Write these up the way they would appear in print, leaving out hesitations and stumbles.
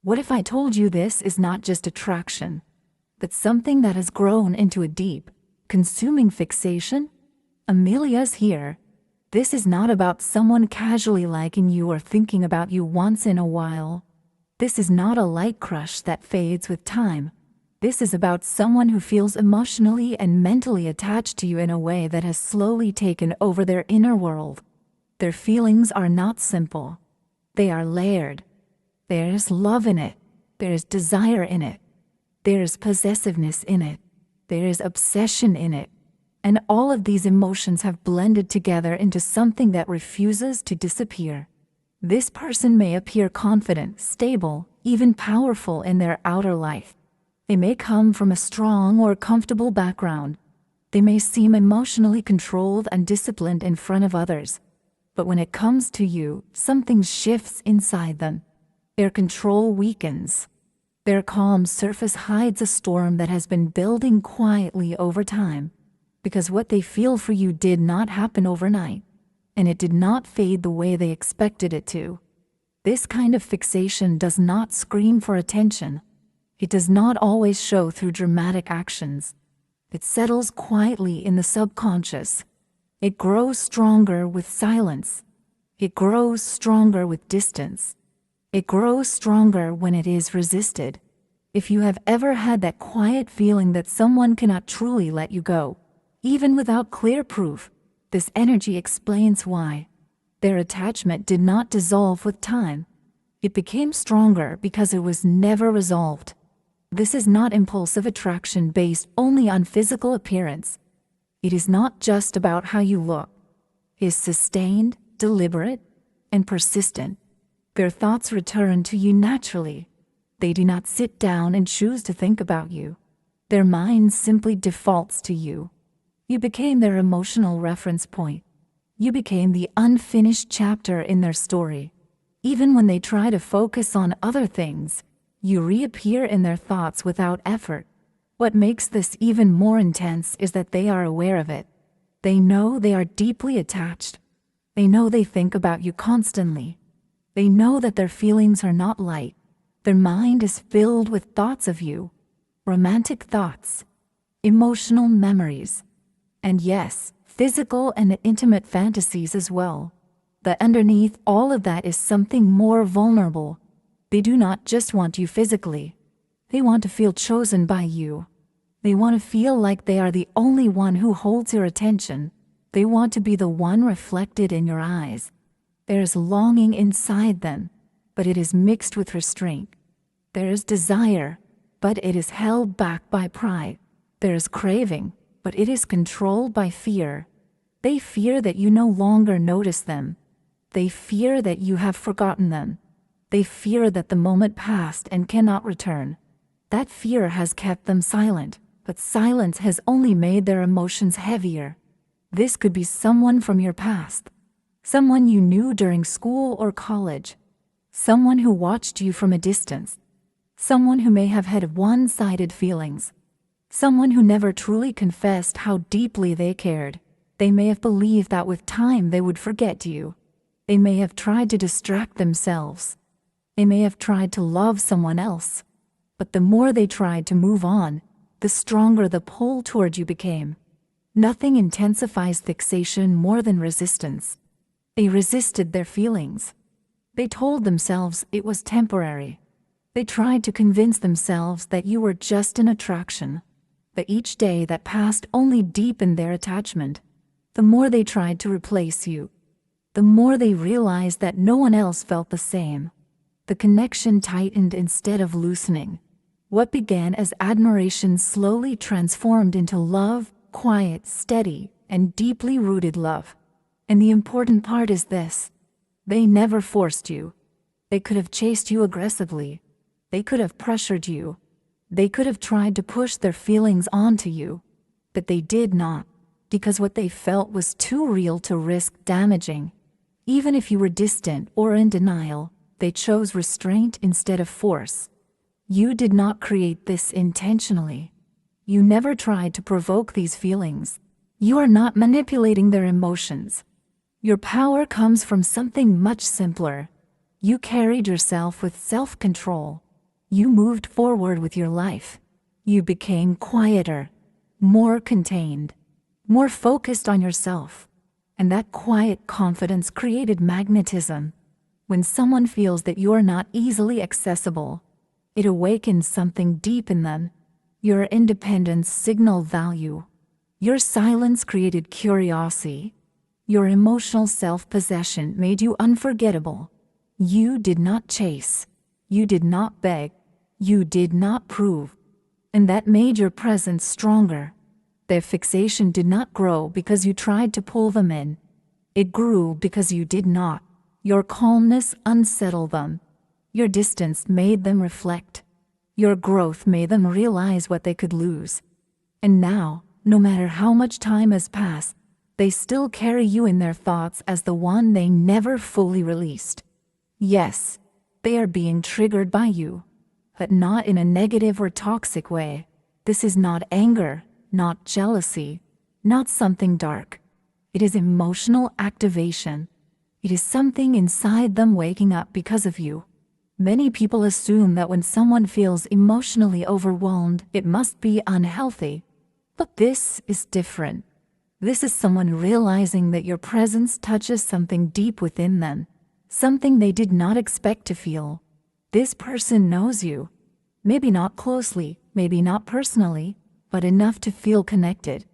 What if I told you this is not just attraction, but something that has grown into a deep, consuming fixation? Amelia's here. This is not about someone casually liking you or thinking about you once in a while. This is not a light crush that fades with time. This is about someone who feels emotionally and mentally attached to you in a way that has slowly taken over their inner world. Their feelings are not simple. They are layered. There is love in it. There is desire in it. There is possessiveness in it. There is obsession in it. And all of these emotions have blended together into something that refuses to disappear. This person may appear confident, stable, even powerful in their outer life. They may come from a strong or comfortable background. They may seem emotionally controlled and disciplined in front of others. But when it comes to you, something shifts inside them. Their control weakens. Their calm surface hides a storm that has been building quietly over time. Because what they feel for you did not happen overnight, and it did not fade the way they expected it to. This kind of fixation does not scream for attention. It does not always show through dramatic actions. It settles quietly in the subconscious. It grows stronger with silence. It grows stronger with distance. It grows stronger when it is resisted. If you have ever had that quiet feeling that someone cannot truly let you go, even without clear proof, this energy explains why. Their attachment did not dissolve with time. It became stronger because it was never resolved. This is not impulsive attraction based only on physical appearance. It is not just about how you look. It is sustained, deliberate, and persistent. Their thoughts return to you naturally. They do not sit down and choose to think about you. Their mind simply defaults to you. You became their emotional reference point. You became the unfinished chapter in their story. Even when they try to focus on other things, you reappear in their thoughts without effort. What makes this even more intense is that they are aware of it. They know they are deeply attached. They know they think about you constantly. They know that their feelings are not light. Their mind is filled with thoughts of you, romantic thoughts, emotional memories, and yes, physical and intimate fantasies as well. But underneath all of that is something more vulnerable. They do not just want you physically. They want to feel chosen by you. They want to feel like they are the only one who holds your attention. They want to be the one reflected in your eyes. There is longing inside them, but it is mixed with restraint. There is desire, but it is held back by pride. There is craving, but it is controlled by fear. They fear that you no longer notice them. They fear that you have forgotten them. They fear that the moment passed and cannot return. That fear has kept them silent, but silence has only made their emotions heavier. This could be someone from your past. Someone you knew during school or college. Someone who watched you from a distance. Someone who may have had one-sided feelings. Someone who never truly confessed how deeply they cared. They may have believed that with time they would forget you. They may have tried to distract themselves. They may have tried to love someone else. But the more they tried to move on, the stronger the pull toward you became. Nothing intensifies fixation more than resistance. They resisted their feelings. They told themselves it was temporary. They tried to convince themselves that you were just an attraction. But each day that passed only deepened their attachment. The more they tried to replace you, the more they realized that no one else felt the same. The connection tightened instead of loosening. What began as admiration slowly transformed into love, quiet, steady, and deeply rooted love. And the important part is this: they never forced you. They could have chased you aggressively. They could have pressured you. They could have tried to push their feelings onto you. But they did not, because what they felt was too real to risk damaging. Even if you were distant or in denial, they chose restraint instead of force. You did not create this intentionally. You never tried to provoke these feelings. You are not manipulating their emotions. Your power comes from something much simpler. You carried yourself with self-control. You moved forward with your life. You became quieter, more contained, more focused on yourself. And that quiet confidence created magnetism. When someone feels that you are not easily accessible, it awakens something deep in them. Your independence signaled value. Your silence created curiosity. Your emotional self-possession made you unforgettable. You did not chase. You did not beg. You did not prove. And that made your presence stronger. Their fixation did not grow because you tried to pull them in. It grew because you did not. Your calmness unsettled them. Your distance made them reflect. Your growth made them realize what they could lose. And now, no matter how much time has passed, they still carry you in their thoughts as the one they never fully released. Yes, they are being triggered by you, but not in a negative or toxic way. This is not anger, not jealousy, not something dark. It is emotional activation. It is something inside them waking up because of you. Many people assume that when someone feels emotionally overwhelmed, it must be unhealthy. But this is different. This is someone realizing that your presence touches something deep within them, something they did not expect to feel. This person knows you. Maybe not closely, maybe not personally, but enough to feel connected.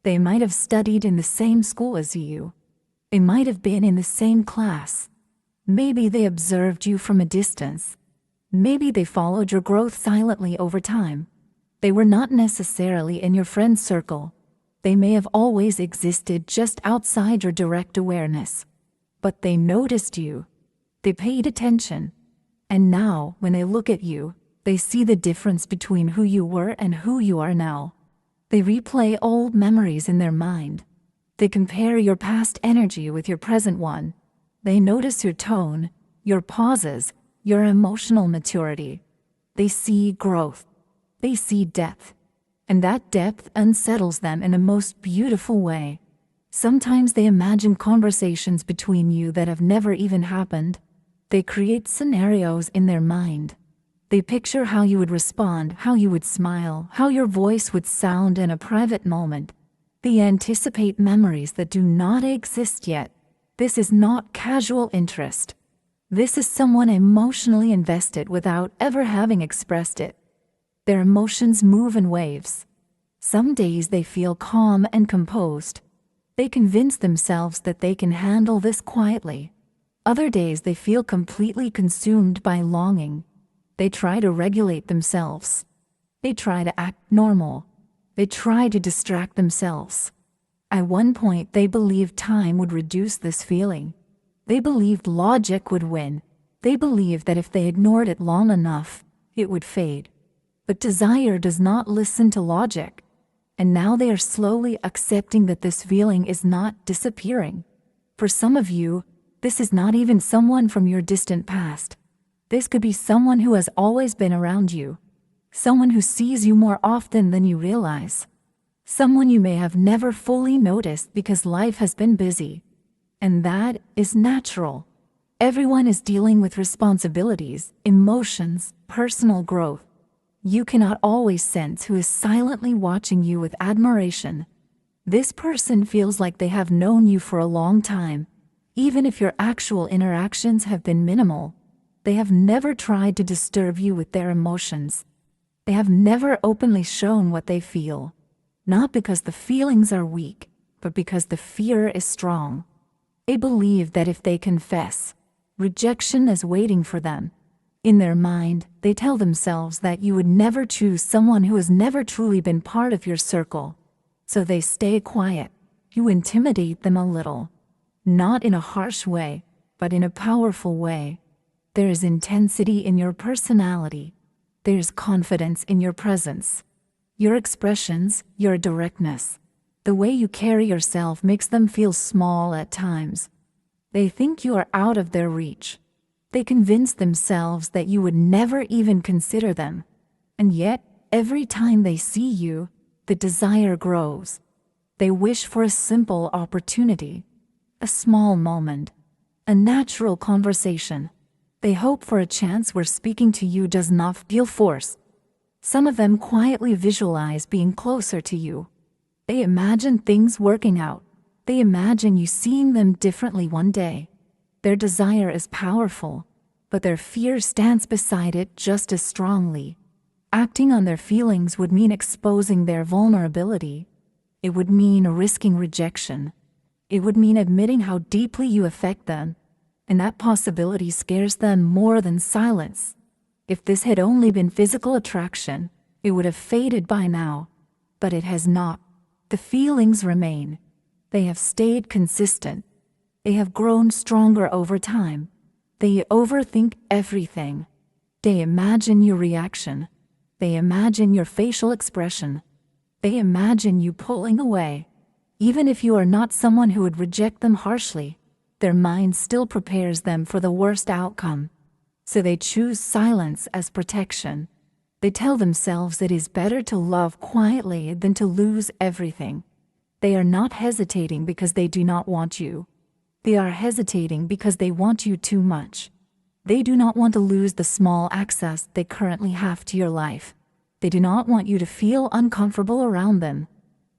They might have studied in the same school as you. They might have been in the same class. Maybe they observed you from a distance. Maybe they followed your growth silently over time. They were not necessarily in your friend circle. They may have always existed just outside your direct awareness. But they noticed you. They paid attention. And now, when they look at you, they see the difference between who you were and who you are now. They replay old memories in their mind. They compare your past energy with your present one. They notice your tone, your pauses, your emotional maturity. They see growth. They see depth. And that depth unsettles them in a most beautiful way. Sometimes they imagine conversations between you that have never even happened. They create scenarios in their mind. They picture how you would respond, how you would smile, how your voice would sound in a private moment. They anticipate memories that do not exist yet. This is not casual interest. This is someone emotionally invested without ever having expressed it. Their emotions move in waves. Some days they feel calm and composed. They convince themselves that they can handle this quietly. Other days they feel completely consumed by longing. They try to regulate themselves. They try to act normal. They try to distract themselves. At one point, they believed time would reduce this feeling. They believed logic would win. They believed that if they ignored it long enough, it would fade. But desire does not listen to logic. And now they are slowly accepting that this feeling is not disappearing. For some of you, this is not even someone from your distant past. This could be someone who has always been around you. Someone who sees you more often than you realize. Someone you may have never fully noticed because life has been busy. And that is natural. Everyone is dealing with responsibilities, emotions, personal growth. You cannot always sense who is silently watching you with admiration. This person feels like they have known you for a long time, even if your actual interactions have been minimal. They have never tried to disturb you with their emotions. They have never openly shown what they feel. Not because the feelings are weak, but because the fear is strong. They believe that if they confess, rejection is waiting for them. In their mind, they tell themselves that you would never choose someone who has never truly been part of your circle. So they stay quiet. You intimidate them a little. Not in a harsh way, but in a powerful way. There is intensity in your personality. There is confidence in your presence. Your expressions, your directness. The way you carry yourself makes them feel small at times. They think you are out of their reach. They convince themselves that you would never even consider them. And yet, every time they see you, the desire grows. They wish for a simple opportunity, a small moment, a natural conversation. They hope for a chance where speaking to you does not feel forced. Some of them quietly visualize being closer to you. They imagine things working out. They imagine you seeing them differently one day. Their desire is powerful, but their fear stands beside it just as strongly. Acting on their feelings would mean exposing their vulnerability. It would mean risking rejection. It would mean admitting how deeply you affect them, and that possibility scares them more than silence. If this had only been physical attraction, it would have faded by now, but it has not. The feelings remain. They have stayed consistent. They have grown stronger over time. They overthink everything. They imagine your reaction. They imagine your facial expression. They imagine you pulling away. Even if you are not someone who would reject them harshly, their mind still prepares them for the worst outcome. So they choose silence as protection. They tell themselves it is better to love quietly than to lose everything. They are not hesitating because they do not want you. They are hesitating because they want you too much. They do not want to lose the small access they currently have to your life. They do not want you to feel uncomfortable around them.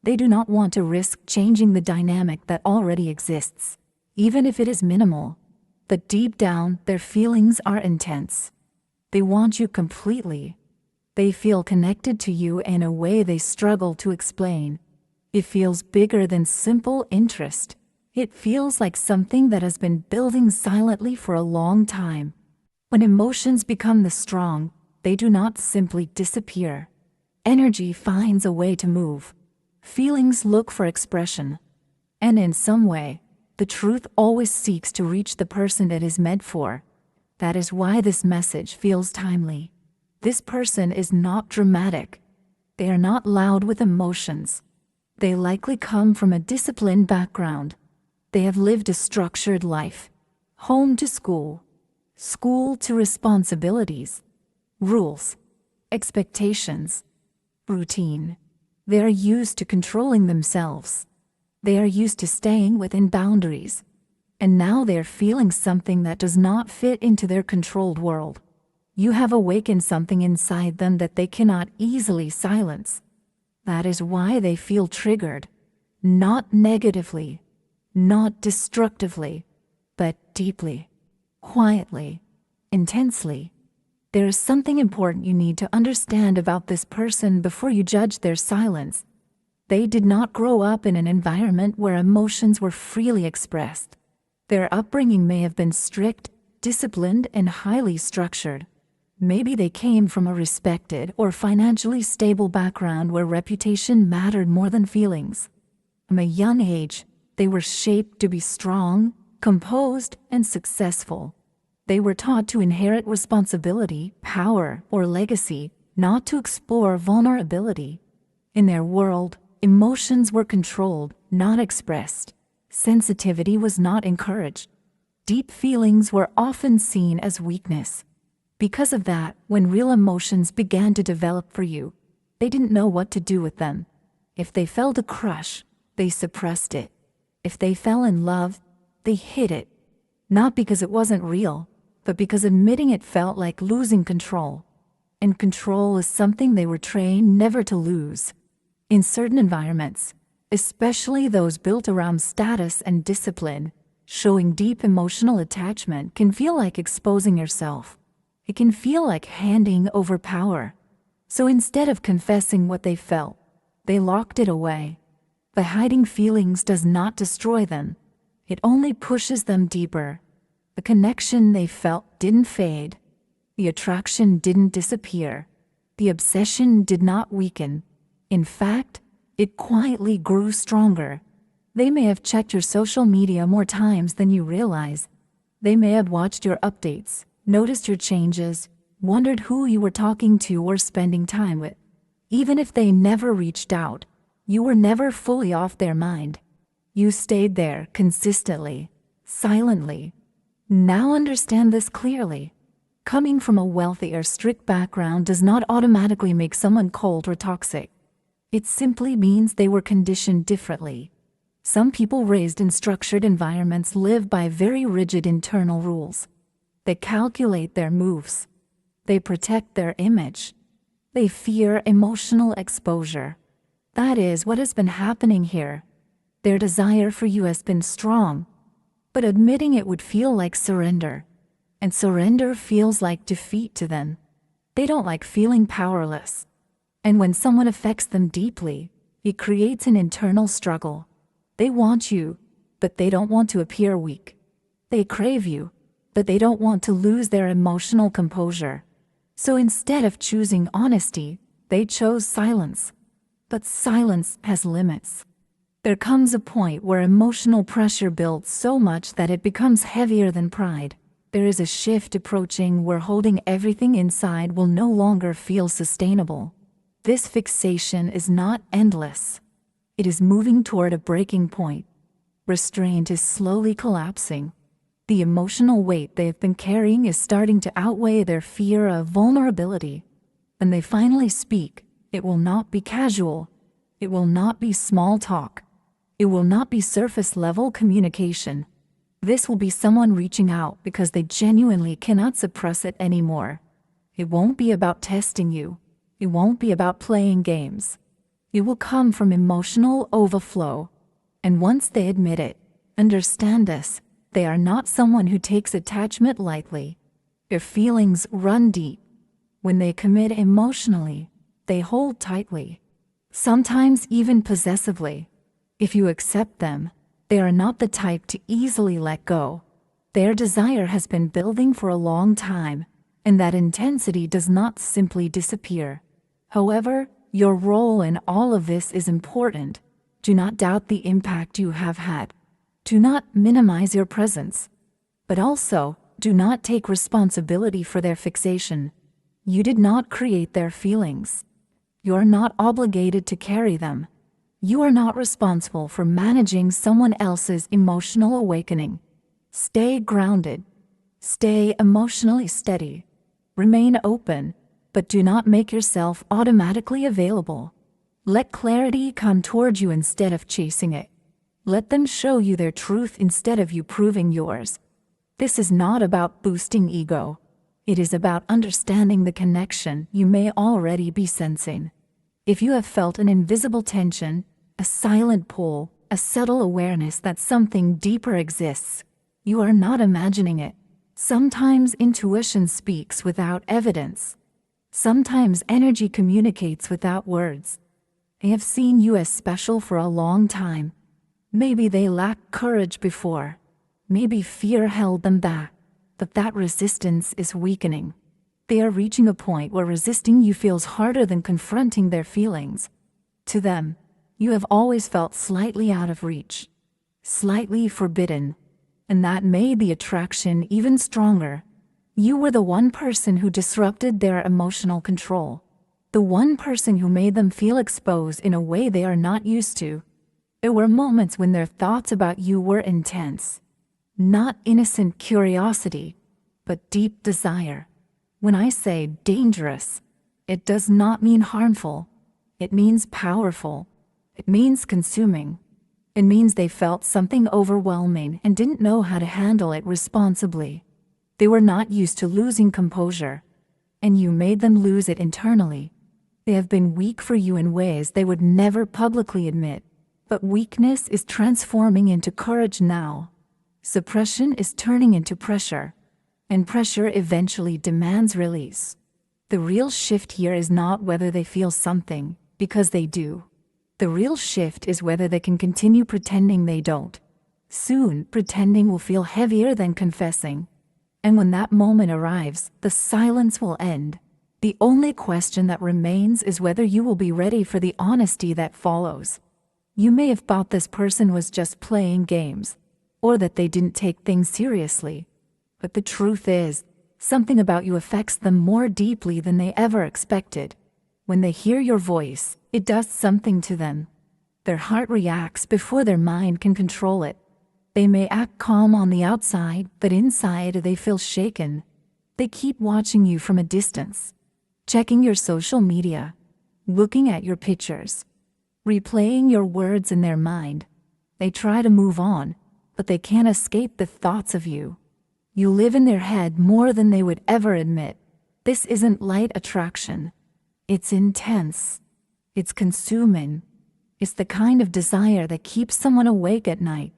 They do not want to risk changing the dynamic that already exists, even if it is minimal. But deep down, their feelings are intense. They want you completely. They feel connected to you in a way they struggle to explain. It feels bigger than simple interest. It feels like something that has been building silently for a long time. When emotions become this strong, they do not simply disappear. Energy finds a way to move. Feelings look for expression. And in some way, the truth always seeks to reach the person it is meant for. That is why this message feels timely. This person is not dramatic. They are not loud with emotions. They likely come from a disciplined background. They have lived a structured life. Home to school. School to responsibilities. Rules. Expectations. Routine. They are used to controlling themselves. They are used to staying within boundaries. And now they are feeling something that does not fit into their controlled world. You have awakened something inside them that they cannot easily silence. That is why they feel triggered. Not negatively. Not destructively, but deeply, quietly, intensely. There is something important you need to understand about this person before you judge their silence. They did not grow up in an environment where emotions were freely expressed. Their upbringing may have been strict, disciplined, and highly structured. Maybe they came from a respected or financially stable background where reputation mattered more than feelings. From a young age, they were shaped to be strong, composed, and successful. They were taught to inherit responsibility, power, or legacy, not to explore vulnerability. In their world, emotions were controlled, not expressed. Sensitivity was not encouraged. Deep feelings were often seen as weakness. Because of that, when real emotions began to develop for you, they didn't know what to do with them. If they felt a crush, they suppressed it. If they fell in love, they hid it. Not because it wasn't real, but because admitting it felt like losing control. And control is something they were trained never to lose. In certain environments, especially those built around status and discipline, showing deep emotional attachment can feel like exposing yourself. It can feel like handing over power. So instead of confessing what they felt, they locked it away. But hiding feelings does not destroy them. It only pushes them deeper. The connection they felt didn't fade. The attraction didn't disappear. The obsession did not weaken. In fact, it quietly grew stronger. They may have checked your social media more times than you realize. They may have watched your updates, noticed your changes, wondered who you were talking to or spending time with. Even if they never reached out, you were never fully off their mind. You stayed there consistently, silently. Now understand this clearly. Coming from a wealthy or strict background does not automatically make someone cold or toxic. It simply means they were conditioned differently. Some people raised in structured environments live by very rigid internal rules. They calculate their moves. They protect their image. They fear emotional exposure. That is what has been happening here. Their desire for you has been strong, but admitting it would feel like surrender, and surrender feels like defeat to them. They don't like feeling powerless. And when someone affects them deeply, it creates an internal struggle. They want you, but they don't want to appear weak. They crave you, but they don't want to lose their emotional composure. So instead of choosing honesty, they chose silence. But silence has limits. There comes a point where emotional pressure builds so much that it becomes heavier than pride. There is a shift approaching where holding everything inside will no longer feel sustainable. This fixation is not endless. It is moving toward a breaking point. Restraint is slowly collapsing. The emotional weight they have been carrying is starting to outweigh their fear of vulnerability. When they finally speak, it will not be casual. It will not be small talk. It will not be surface-level communication. This will be someone reaching out because they genuinely cannot suppress it anymore. It won't be about testing you. It won't be about playing games. It will come from emotional overflow. And once they admit it, understand this, they are not someone who takes attachment lightly. Their feelings run deep. When they commit emotionally, they hold tightly, sometimes even possessively. If you accept them, they are not the type to easily let go. Their desire has been building for a long time, and that intensity does not simply disappear. However, your role in all of this is important. Do not doubt the impact you have had. Do not minimize your presence. But also, do not take responsibility for their fixation. You did not create their feelings. You are not obligated to carry them. You are not responsible for managing someone else's emotional awakening. Stay grounded. Stay emotionally steady. Remain open, but do not make yourself automatically available. Let clarity come toward you instead of chasing it. Let them show you their truth instead of you proving yours. This is not about boosting ego. It is about understanding the connection you may already be sensing. If you have felt an invisible tension, a silent pull, a subtle awareness that something deeper exists, you are not imagining it. Sometimes intuition speaks without evidence. Sometimes energy communicates without words. They have seen you as special for a long time. Maybe they lacked courage before. Maybe fear held them back, but that resistance is weakening. They are reaching a point where resisting you feels harder than confronting their feelings. To them, you have always felt slightly out of reach, slightly forbidden, and that made the attraction even stronger. You were the one person who disrupted their emotional control, the one person who made them feel exposed in a way they are not used to. There were moments when their thoughts about you were intense, not innocent curiosity, but deep desire. When I say dangerous, it does not mean harmful. It means powerful. It means consuming. It means they felt something overwhelming and didn't know how to handle it responsibly. They were not used to losing composure, and you made them lose it internally. They have been weak for you in ways they would never publicly admit, but weakness is transforming into courage now. Suppression is turning into pressure, and pressure eventually demands release. The real shift here is not whether they feel something, because they do. The real shift is whether they can continue pretending they don't. Soon, pretending will feel heavier than confessing. And when that moment arrives, the silence will end. The only question that remains is whether you will be ready for the honesty that follows. You may have thought this person was just playing games, or that they didn't take things seriously. But the truth is, something about you affects them more deeply than they ever expected. When they hear your voice, it does something to them. Their heart reacts before their mind can control it. They may act calm on the outside, but inside they feel shaken. They keep watching you from a distance, checking your social media, looking at your pictures, replaying your words in their mind. They try to move on, but they can't escape the thoughts of you. You live in their head more than they would ever admit. This isn't light attraction. It's intense. It's consuming. It's the kind of desire that keeps someone awake at night.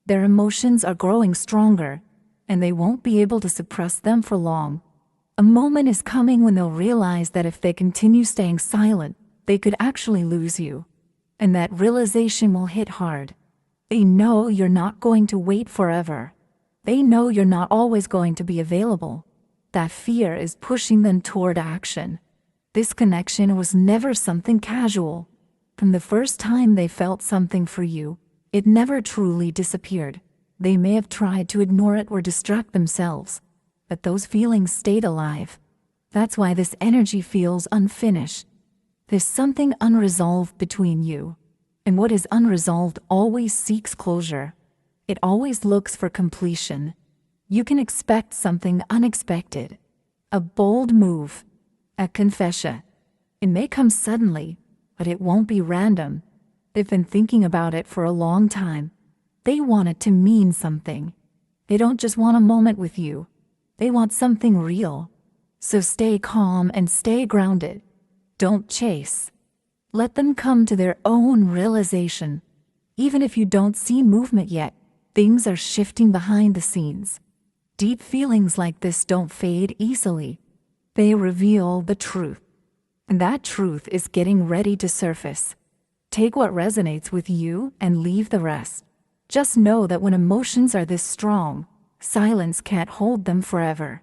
Their emotions are growing stronger, and they won't be able to suppress them for long. A moment is coming when they'll realize that if they continue staying silent, they could actually lose you. And that realization will hit hard. They know you're not going to wait forever. They know you're not always going to be available. That fear is pushing them toward action. This connection was never something casual. From the first time they felt something for you, it never truly disappeared. They may have tried to ignore it or distract themselves, but those feelings stayed alive. That's why this energy feels unfinished. There's something unresolved between you, and what is unresolved always seeks closure. It always looks for completion. You can expect something unexpected, a bold move, a confession. It may come suddenly, but it won't be random. They've been thinking about it for a long time. They want it to mean something. They don't just want a moment with you. They want something real. So stay calm and stay grounded. Don't chase. Let them come to their own realization. Even if you don't see movement yet, things are shifting behind the scenes. Deep feelings like this don't fade easily. They reveal the truth. And that truth is getting ready to surface. Take what resonates with you and leave the rest. Just know that when emotions are this strong, silence can't hold them forever.